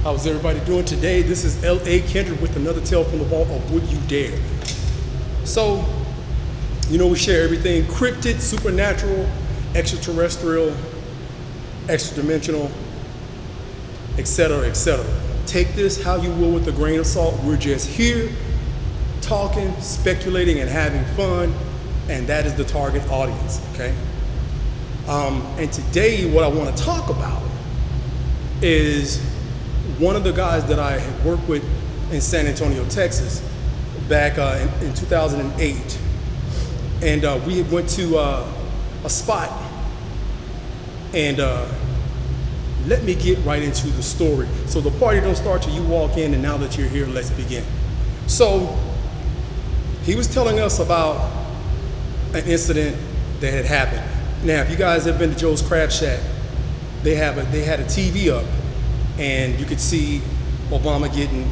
How's everybody doing today? This is L.A.Kendrick with another tale from the vault of Would You Dare. So, we share everything cryptid, supernatural, extraterrestrial, extra-dimensional, etc., etc. Take this how you will with a grain of salt. We're just here talking, speculating, and having fun, and that is the target audience, okay? And today what I want to talk about is one of the guys that I had worked with in San Antonio, Texas, back in 2008. And we went to a spot, and let me get right into the story. So the party don't start till you walk in, and now that you're here, let's begin. So he was telling us about an incident that had happened. Now, if you guys have been to Joe's Crab Shack, they had a TV up, and you could see Obama getting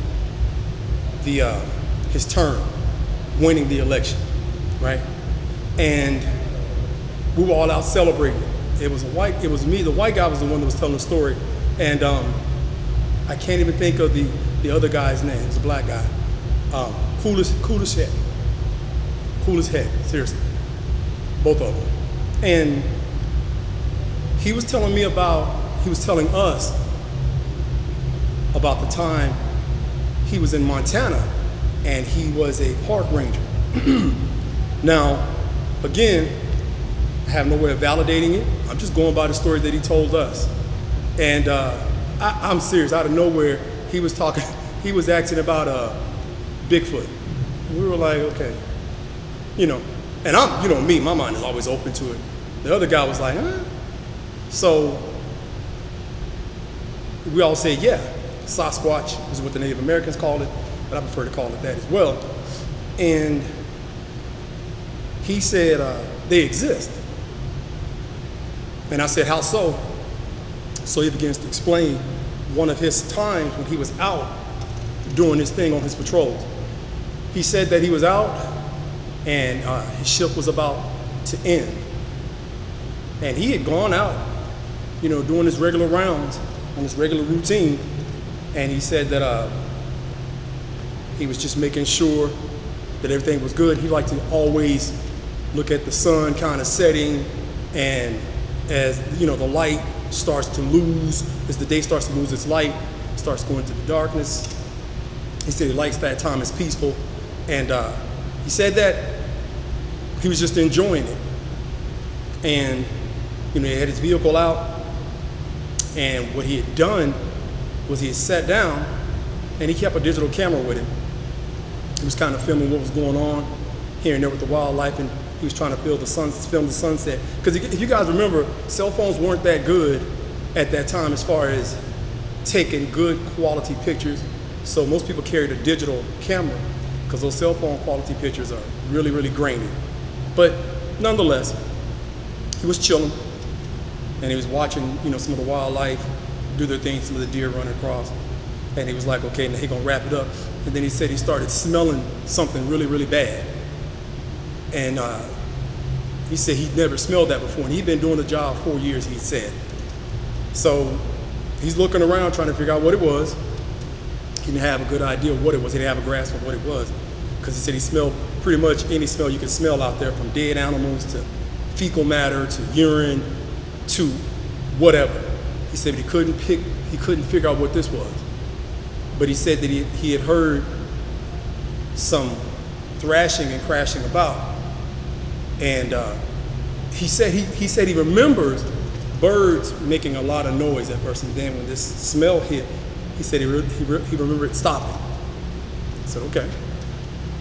his term, winning the election, right? And we were all out celebrating. It was me. The white guy was the one that was telling the story, and I can't even think of the other guy's name. It was a black guy. Cool as heck, seriously, both of them. And he was telling us about the time he was in Montana and he was a park ranger. Now, again, I have no way of validating it. I'm just going by the story that he told us. And I'm serious, out of nowhere, he was asking about Bigfoot. We were like, okay, and I'm, me, my mind is always open to it. The other guy was like, huh? So we all say, yeah, Sasquatch is what the Native Americans called it, but I prefer to call it that as well. And he said, they exist. And I said, how so? So he begins to explain one of his times when he was out doing his thing on his patrols. He said that he was out and his shift was about to end. And he had gone out, doing his regular rounds on his regular routine. And he said that he was just making sure that everything was good. He liked to always look at the sun kind of setting, and as the light starts to lose, as the day starts to lose its light, it starts going to the darkness. He said he likes that time, it's peaceful. And he said that he was just enjoying it. And he had his vehicle out, and what he had done was he had sat down and he kept a digital camera with him. He was kind of filming what was going on here and there with the wildlife, and he was trying to film the sunset. Because if you guys remember, cell phones weren't that good at that time as far as taking good quality pictures. So most people carried a digital camera because those cell phone quality pictures are really, really grainy. But nonetheless, he was chilling, and he was watching, some of the wildlife do their thing, some of the deer run across. And he was like, okay, now he's gonna wrap it up. And then he said he started smelling something really, really bad. And he said he'd never smelled that before, and he'd been doing the job 4 years, he said. So he's looking around trying to figure out what it was. He didn't have a good idea of what it was. He didn't have a grasp of what it was, because he said he smelled pretty much any smell you could smell out there, from dead animals to fecal matter to urine to whatever. He said he couldn't figure out what this was. But he said that he had heard some thrashing and crashing about. And he said he remembers birds making a lot of noise at first, and then when this smell hit, he said he remembered stopping. I said, okay.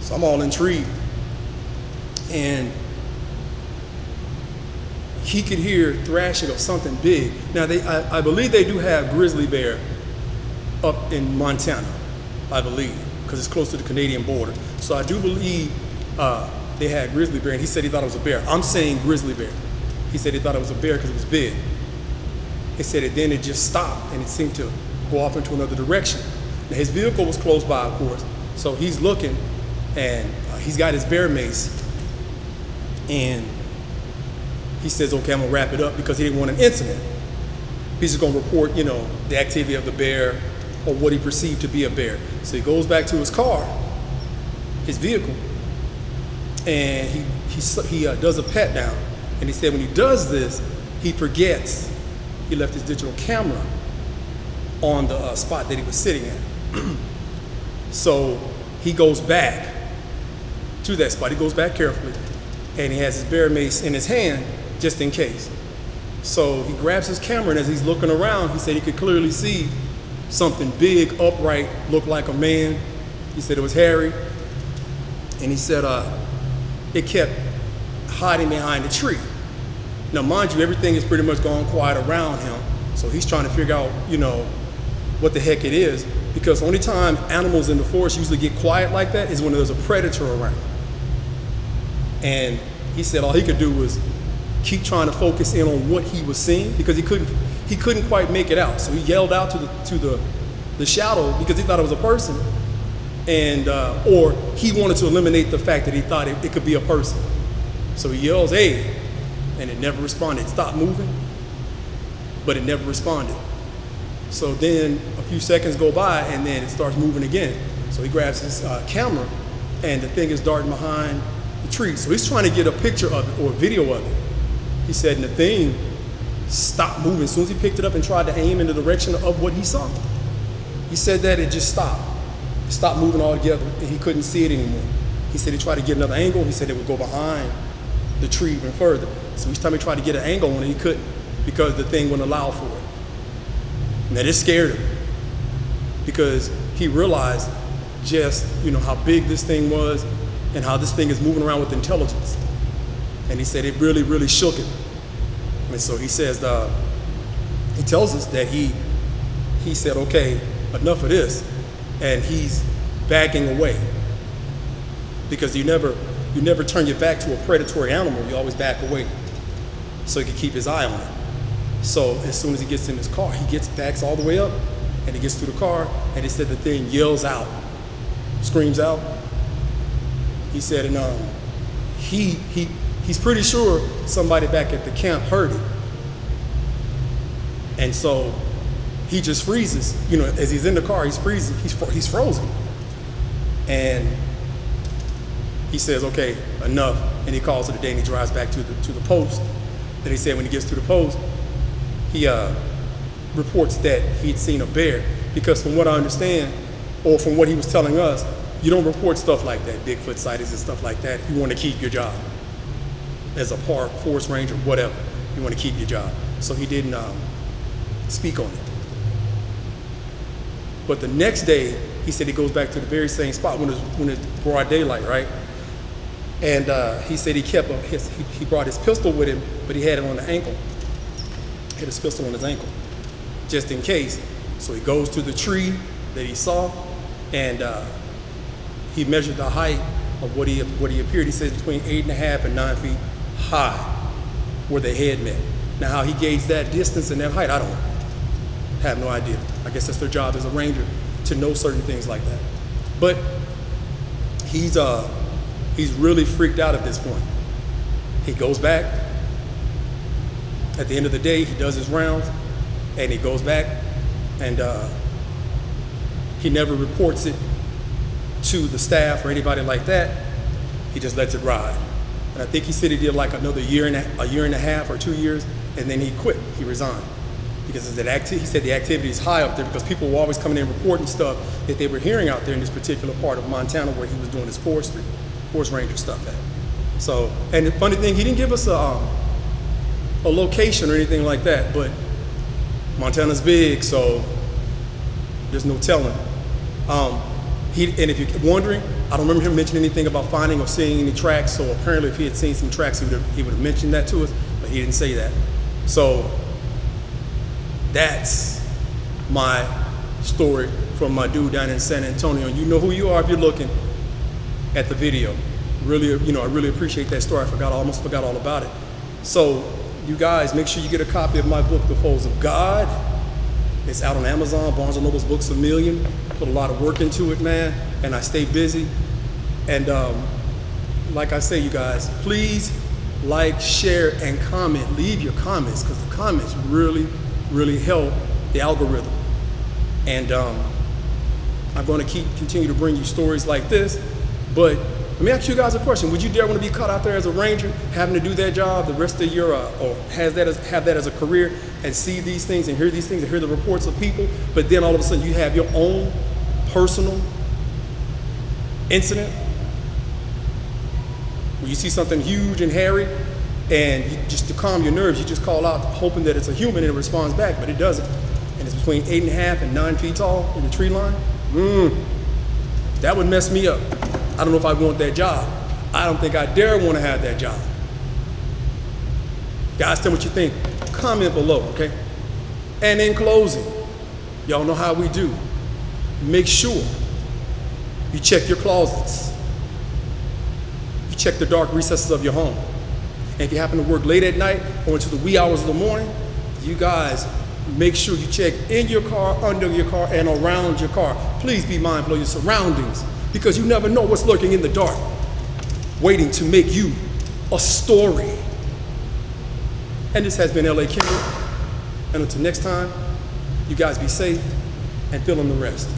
So I'm all intrigued. And he could hear thrashing of something big. Now, I believe they do have grizzly bear up in Montana, I believe, because it's close to the Canadian border. So I do believe they had grizzly bear, and he said he thought it was a bear. I'm saying grizzly bear. He said he thought it was a bear because it was big. He said then it just stopped, and it seemed to go off into another direction. Now, his vehicle was close by, of course, so he's looking, and he's got his bear mace, and he says, okay, I'm gonna wrap it up, because he didn't want an incident. He's just gonna report, the activity of the bear, or what he perceived to be a bear. So he goes back to his car, his vehicle, and he does a pat down. And he said when he does this, he forgets he left his digital camera on the spot that he was sitting at. So he goes back to that spot. He goes back carefully, and he has his bear mace in his hand just in case. So he grabs his camera, and as he's looking around, he said he could clearly see something big, upright, looked like a man. He said it was hairy, and he said it kept hiding behind a tree. Now, mind you, everything is pretty much gone quiet around him, so he's trying to figure out, what the heck it is, because the only time animals in the forest usually get quiet like that is when there's a predator around. And he said all he could do was keep trying to focus in on what he was seeing, because he couldn't quite make it out. So he yelled out to the shadow because he thought it was a person, and or he wanted to eliminate the fact that he thought it could be a person. So he yells, "Hey," and it never responded. It stopped moving, but it never responded. So then a few seconds go by, and then it starts moving again. So he grabs his camera, and the thing is darting behind the tree. So he's trying to get a picture of it or a video of it. He said, and the thing stopped moving as soon as he picked it up and tried to aim in the direction of what he saw. He said that it just stopped. It stopped moving altogether, and he couldn't see it anymore. He said he tried to get another angle. He said it would go behind the tree even further. So each time he tried to get an angle on it, he couldn't, because the thing wouldn't allow for it. Now this scared him, because he realized just how big this thing was and how this thing is moving around with intelligence. And he said it really, really shook him. And so he says, he tells us that he said, okay, enough of this, and he's backing away, because you never turn your back to a predatory animal. You always back away so he can keep his eye on it. So as soon as he gets in his car, he backs all the way up, and he gets to the car, and he said the thing yells out, screams out. He said, and he's pretty sure somebody back at the camp heard it. And so he just freezes, as he's in the car, he's freezing, he's frozen. And he says, okay, enough. And he calls it a day, and he drives back to the post. Then he said when he gets to the post, he reports that he'd seen a bear, because from what I understand, or from what he was telling us, you don't report stuff like that, Bigfoot sightings and stuff like that, if you want to keep your job. As a park, forest ranger, whatever, you want to keep your job. So he didn't speak on it. But the next day, he said he goes back to the very same spot when it's broad daylight, right? And he said he brought his pistol with him, but he had it on the ankle. He had his pistol on his ankle, just in case. So he goes to the tree that he saw, and he measured the height of what he appeared. He said between 8.5 and 9 feet high, where the head met. Now how he gauged that distance and that height, I don't know. Have no idea. I guess that's their job as a ranger, to know certain things like that. But he's really freaked out at this point. He goes back. At the end of the day, he does his rounds, and he goes back, and he never reports it to the staff or anybody like that. He just lets it ride. And I think he said he did like another year and a half or 2 years, and then he quit. He resigned, because he said the activity is high up there, because people were always coming in reporting stuff that they were hearing out there in this particular part of Montana where he was doing his forest ranger stuff at. So, and the funny thing, he didn't give us a location or anything like that, but Montana's big, so there's no telling. And if you're wondering, I don't remember him mentioning anything about finding or seeing any tracks, so apparently if he had seen some tracks, he would have mentioned that to us, but he didn't say that. So that's my story from my dude down in San Antonio. You know who you are if you're looking at the video. Really, I really appreciate that story. I almost forgot all about it. So you guys, make sure you get a copy of my book, The Foes of God. It's out on Amazon, Barnes & Noble's Books A Million. Put a lot of work into it, man, and I stay busy. And like I say, you guys, please like, share, and comment. Leave your comments, because the comments really, really help the algorithm. And I'm going to continue to bring you stories like this. But let me ask you guys a question. Would you dare want to be caught out there as a ranger, having to do that job the rest of your, or have that as a career, and see these things and hear these things and hear the reports of people, but then all of a sudden you have your own personal incident where you see something huge and hairy, and you, just to calm your nerves, you just call out hoping that it's a human and it responds back, but it doesn't. And it's between 8.5 and 9 feet tall in the tree line. That would mess me up. I don't know if I want that job. I don't think I dare want to have that job. Guys, tell me what you think. Comment below, okay? And in closing, y'all know how we do. Make sure you check your closets. You check the dark recesses of your home. And if you happen to work late at night or into the wee hours of the morning, you guys make sure you check in your car, under your car, and around your car. Please be mindful of your surroundings, because you never know what's lurking in the dark, waiting to make you a story. And this has been L.A.Kendrick. And until next time, you guys be safe and fill in the rest.